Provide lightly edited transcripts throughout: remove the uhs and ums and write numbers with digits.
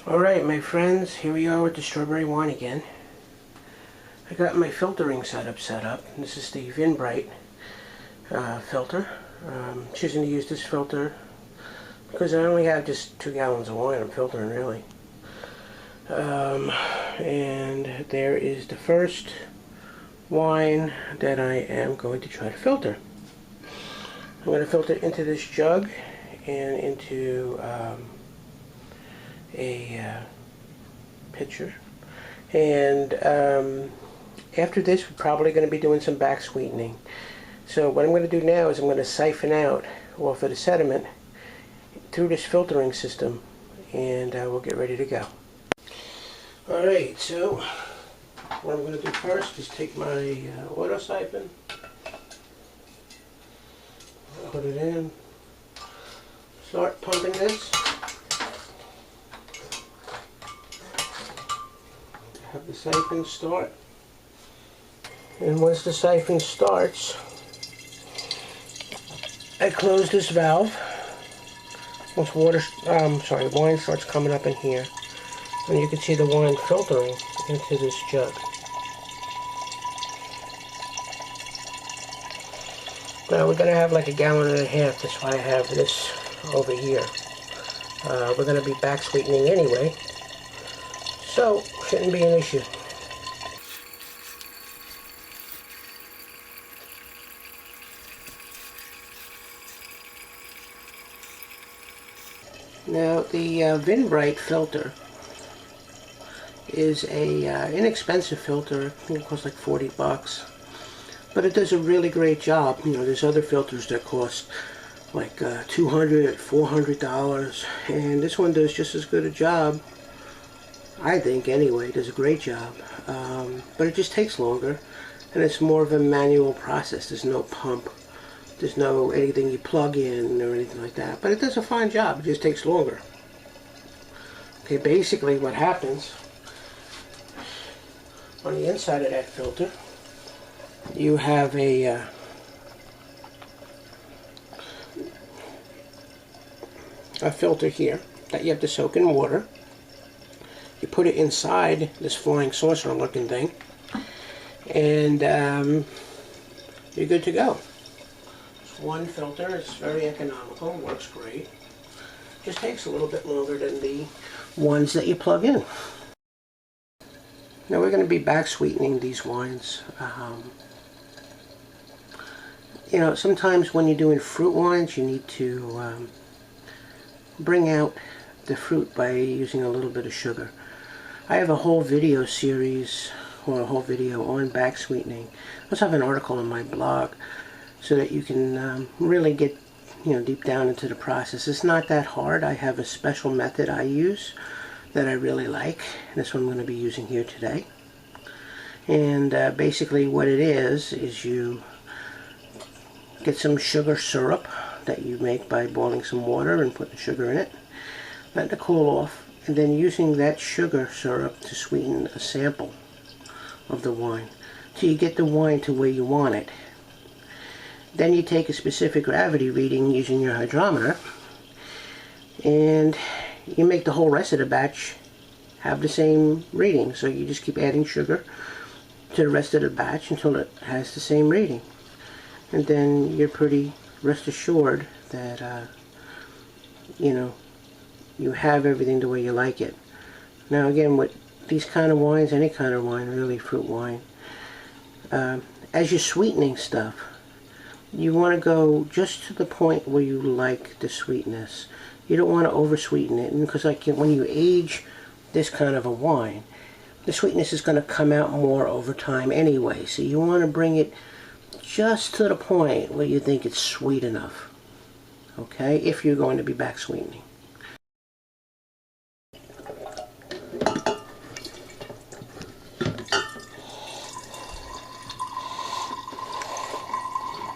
Alright my friends, here we are with the strawberry wine again. I got my filtering setup set up. This is the Vinbrite filter. I'm choosing to use this filter because I only have just 2 gallons of wine I'm filtering really. And there is the first wine that I am going to try to filter. I'm going to filter it into this jug and into a pitcher, and after this we're probably going to be doing some back sweetening. So what I'm going to do now is I'm going to siphon out off of the sediment through this filtering system, and we'll get ready to go. Alright, so what I'm going to do first is take my auto siphon, put it in, start pumping this. Have the siphon start, and once the siphon starts, I close this valve. Once wine starts coming up in here, and you can see the wine filtering into this jug. Now we're going to have like 1.5 gallons. That's why I have this over here. We're going to be back sweetening anyway, so shouldn't be an issue. Now the Vinbrite filter is a inexpensive filter. I think it costs like 40 bucks, but it does a really great job. You know, there's other filters that cost like $200, $400, and this one does just as good a job, I think anyway. It does a great job, but it just takes longer, and it's more of a manual process. There's no pump, there's no anything you plug in or anything like that, but it does a fine job. It just takes longer. Okay, basically what happens on the inside of that filter, you have a filter here that you have to soak in water. You put it inside this flying saucer looking thing, and you're good to go. It's one filter. It's very economical, works great. Just takes a little bit longer than the ones that you plug in. Now we're going to be back sweetening these wines. You know, sometimes when you're doing fruit wines, you need to bring out the fruit by using a little bit of sugar. I have a whole video series, or a whole video on back sweetening. I also have an article on my blog so that you can really get, you know, deep down into the process. It's not that hard. I have a special method I use that I really like. This one I'm going to be using here today. And basically what it is you get some sugar syrup that you make by boiling some water and putting sugar in it, let it cool off, and then using that sugar syrup to sweeten a sample of the wine till you get the wine to where you want it. Then you take a specific gravity reading using your hydrometer, and you make the whole rest of the batch have the same reading. So you just keep adding sugar to the rest of the batch until it has the same reading, and then you're pretty rest assured that you know, you have everything the way you like it. Now again, with these kind of wines, any kind of wine, really fruit wine, as you're sweetening stuff, you want to go just to the point where you like the sweetness. You don't want to over sweeten it, because like when you age this kind of a wine, the sweetness is going to come out more over time anyway. So you want to bring it just to the point where you think it's sweet enough. Okay, if you're going to be back sweetening.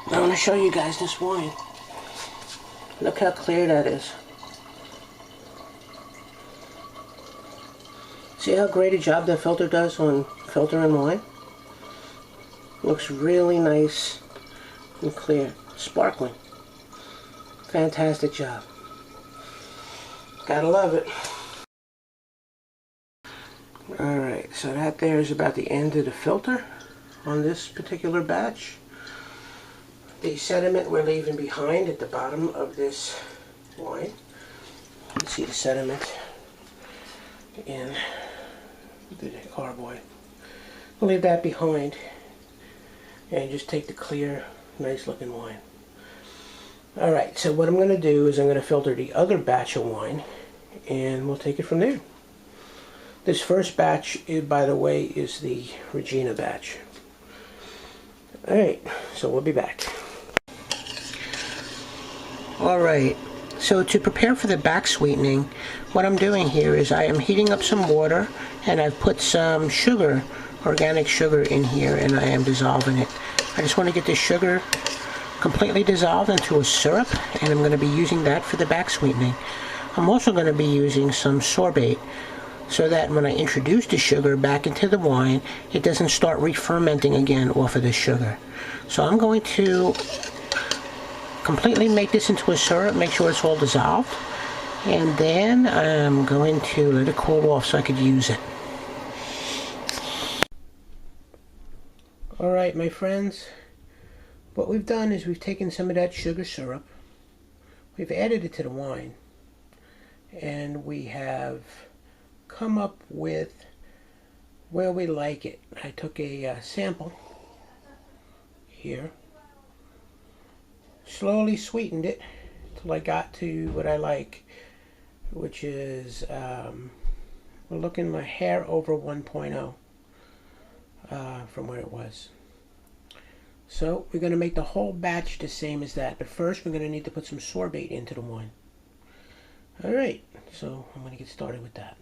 I want to show you guys this wine. Look how clear that is. See how great a job that filter does on filtering wine? Looks really nice and clear, sparkling. Fantastic job. Gotta love it. Alright, so that there is about the end of the filter on this particular batch. The sediment we're leaving behind at the bottom of this wine. You can see the sediment in the carboy. We'll leave that behind and just take the clear, nice looking wine. Alright, so what I'm going to do is I'm going to filter the other batch of wine and we'll take it from there. This first batch, by the way, is the Regina batch. Alright, so we'll be back. Alright, so to prepare for the back sweetening, what I'm doing here is I am heating up some water and I've put some sugar, organic sugar in here, and I am dissolving it. I just want to get the sugar completely dissolved into a syrup, and I'm going to be using that for the back sweetening. I'm also going to be using some sorbate, so that when I introduce the sugar back into the wine, it doesn't start re-fermenting again off of the sugar. So I'm going to completely make this into a syrup, make sure it's all dissolved, and then I'm going to let it cool off so I could use it. Alright, my friends, what we've done is we've taken some of that sugar syrup, we've added it to the wine, and we have come up with where we like it. I took a sample here, slowly sweetened it till I got to what I like, which is we're looking my hair over 1.0 from where it was. So we're going to make the whole batch the same as that, but first we're going to need to put some sorbate into the wine. Alright, so I'm going to get started with that.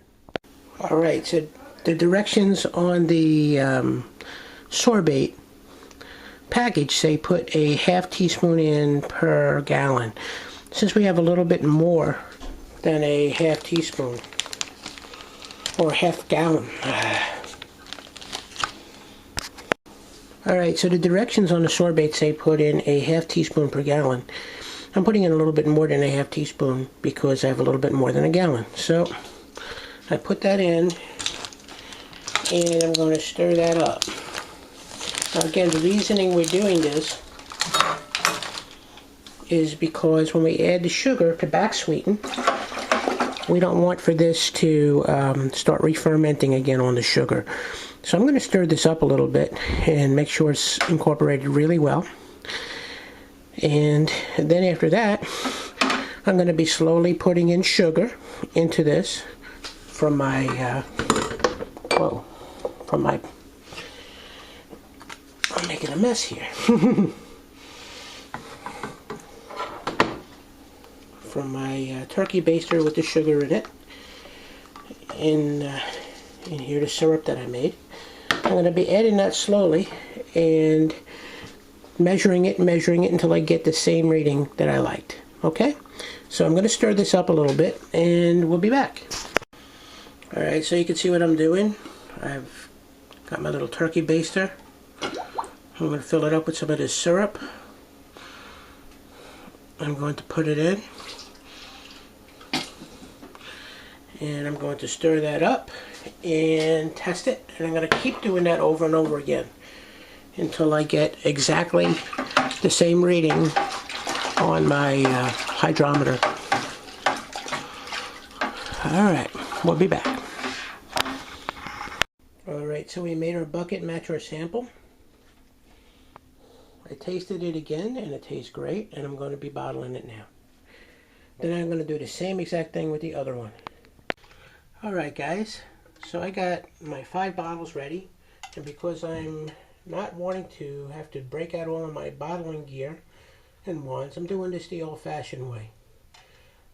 Alright, so the directions on the sorbate package say put a ½ teaspoon in per gallon. Since we have a little bit more than a ½ teaspoon, or ½ gallon. Alright, so the directions on the sorbate say put in a ½ teaspoon per gallon. I'm putting in a little bit more than a ½ teaspoon because I have a little bit more than a gallon. So I put that in and I'm going to stir that up. Now again, the reasoning we're doing this is because when we add the sugar to back sweeten, we don't want for this to start re-fermenting again on the sugar. So I'm going to stir this up a little bit and make sure it's incorporated really well. And then after that, I'm going to be slowly putting in sugar into this from my, I'm making a mess here. From my turkey baster with the sugar in it. In here, the syrup that I made. I'm going to be adding that slowly and measuring it until I get the same reading that I liked. Okay? So I'm going to stir this up a little bit and we'll be back. Alright, so you can see what I'm doing. I've got my little turkey baster. I'm going to fill it up with some of this syrup. I'm going to put it in. And I'm going to stir that up and test it. And I'm going to keep doing that over and over again until I get exactly the same reading on my hydrometer. Alright, we'll be back. Alright, so we made our bucket match our sample. I tasted it again and it tastes great, and I'm going to be bottling it now. Then I'm going to do the same exact thing with the other one. Alright guys, so I got my 5 bottles ready, and because I'm not wanting to have to break out all of my bottling gear and wands, I'm doing this the old-fashioned way.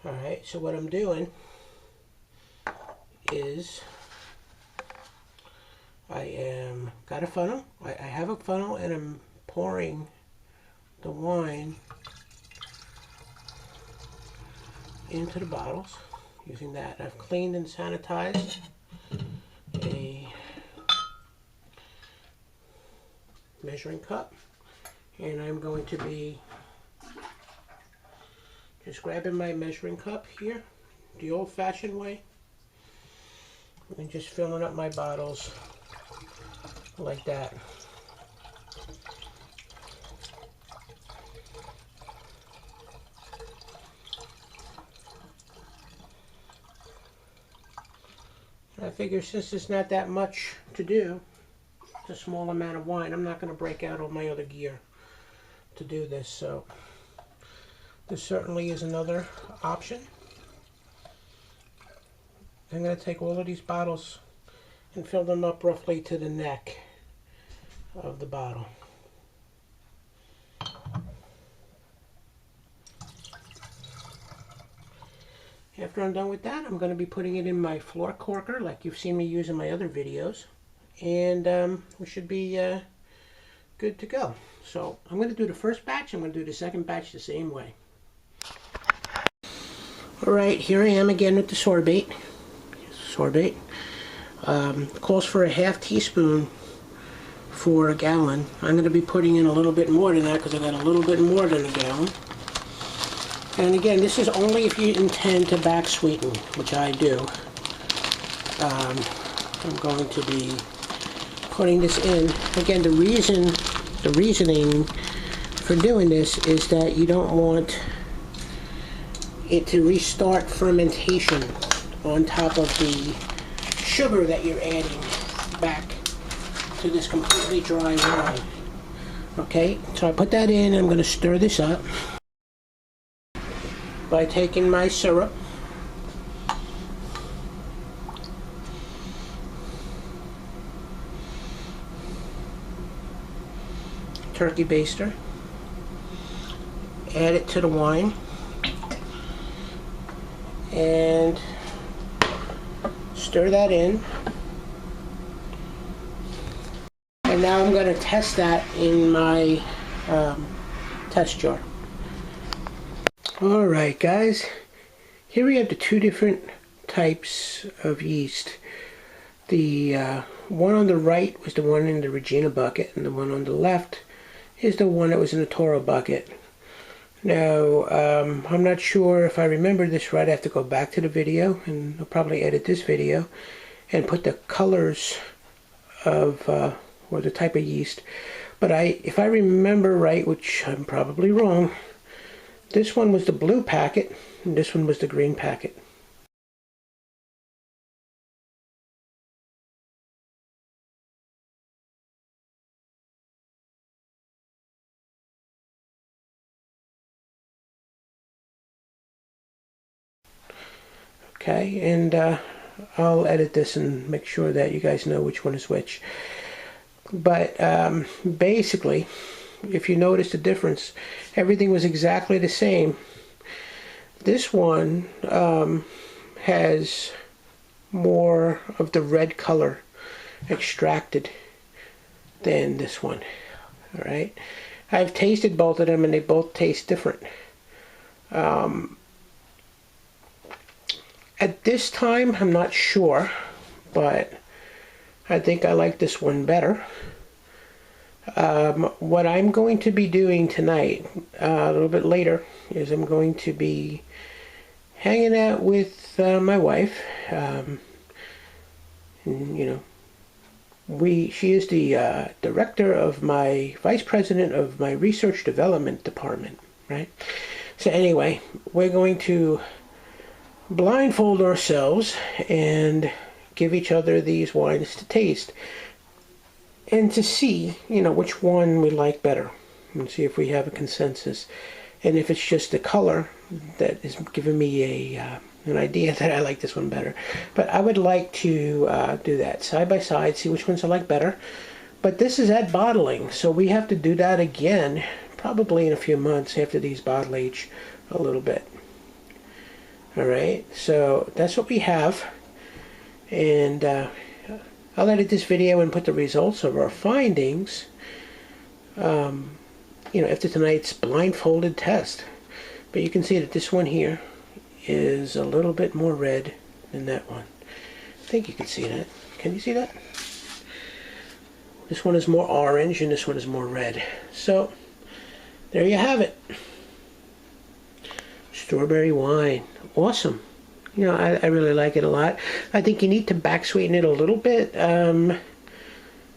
Alright, so what I'm doing is got a funnel. I have a funnel and I'm pouring the wine into the bottles using that. I've cleaned and sanitized a measuring cup, and I'm going to be just grabbing my measuring cup here the old-fashioned way, And just filling up my bottles like that. I figure since it's not that much to do, it's a small amount of wine, I'm not going to break out all my other gear to do this. So this certainly is another option. I'm going to take all of these bottles and fill them up roughly to the neck of the bottle. After I'm done with that, I'm going to be putting it in my floor corker like you've seen me use in my other videos. And we should be good to go. So I'm going to do the first batch. I'm going to do the second batch the same way. Alright, here I am again with the sorbate. Calls for a ½ teaspoon for a gallon. I'm going to be putting in a little bit more than that because I got a little bit more than a gallon. And again, this is only if you intend to back sweeten, which I do. I'm going to be putting this in. Again, the reasoning for doing this is that you don't want it to restart fermentation on top of the sugar that you're adding back to this completely dry wine. Okay, so I put that in. I'm going to stir this up by taking my syrup, turkey baster, add it to the wine, and stir that in. And now I'm going to test that in my test jar. Alright guys, here we have the two different types of yeast. The one on the right was the one in the Regina bucket, and the one on the left is the one that was in the Toro bucket. Now, I'm not sure if I remember this right. I have to go back to the video, and I'll probably edit this video and put the colors of, or the type of yeast. But if I remember right, which I'm probably wrong, this one was the blue packet, and this one was the green packet. Okay, and I'll edit this and make sure that you guys know which one is which. But basically, if you notice the difference, everything was exactly the same. This one has more of the red color extracted than this one. Alright, I've tasted both of them and they both taste different. At this time, I'm not sure, but I think I like this one better. What I'm going to be doing tonight, a little bit later, is I'm going to be hanging out with my wife. And, you know, she is the director of vice president of my research development department, right? So anyway, we're going to blindfold ourselves and give each other these wines to taste and to see, you know, which one we like better and see if we have a consensus. And if it's just the color that is giving me an idea that I like this one better. But I would like to do that side by side, see which ones I like better. But this is at bottling, so we have to do that again probably in a few months after these bottle age a little bit. Alright, so that's what we have, and I'll edit this video and put the results of our findings, you know, after tonight's blindfolded test. But you can see that this one here is a little bit more red than that one. I think you can see that. Can you see that? This one is more orange and this one is more red. So, there you have it. Strawberry wine. Awesome. You know, I really like it a lot. I think you need to back sweeten it a little bit,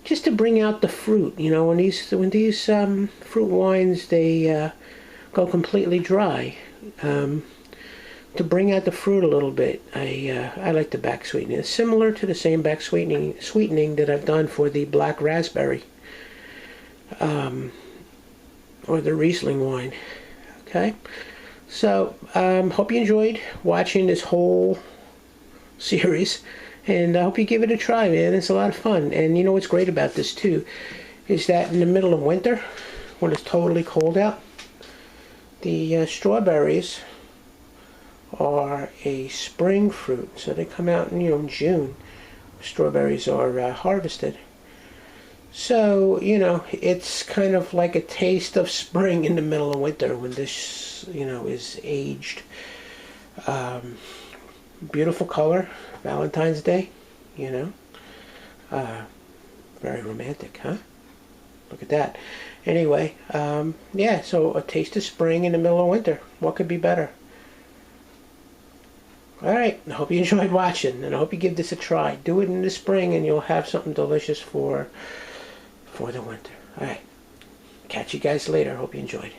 just to bring out the fruit. You know, when these fruit wines, they go completely dry. To bring out the fruit a little bit, I like to back sweeten it. It's similar to the same back sweetening that I've done for the black raspberry, or the Riesling wine. Okay, so hope you enjoyed watching this whole series, and I hope you give it a try, man. It's a lot of fun. And you know what's great about this too is that in the middle of winter, when it's totally cold out, the strawberries are a spring fruit, so they come out in, in June. Strawberries are harvested, so it's kind of like a taste of spring in the middle of winter when this is aged. Beautiful color, Valentine's Day, very romantic, huh? Look at that. Anyway, yeah, so a taste of spring in the middle of winter. What could be better? Alright, I hope you enjoyed watching, and I hope you give this a try. Do it in the spring and you'll have something delicious for the winter. Alright, catch you guys later. Hope you enjoyed.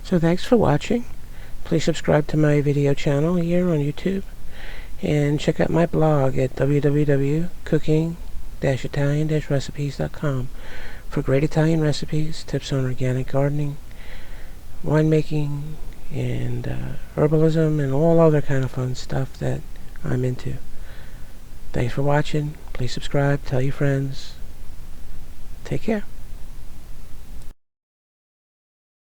So thanks for watching. Please subscribe to my video channel here on YouTube, and check out my blog at www.cooking-italian-recipes.com for great Italian recipes, tips on organic gardening, winemaking, and herbalism, and all other kind of fun stuff that I'm into. Thanks for watching. Please subscribe, tell your friends. Take care.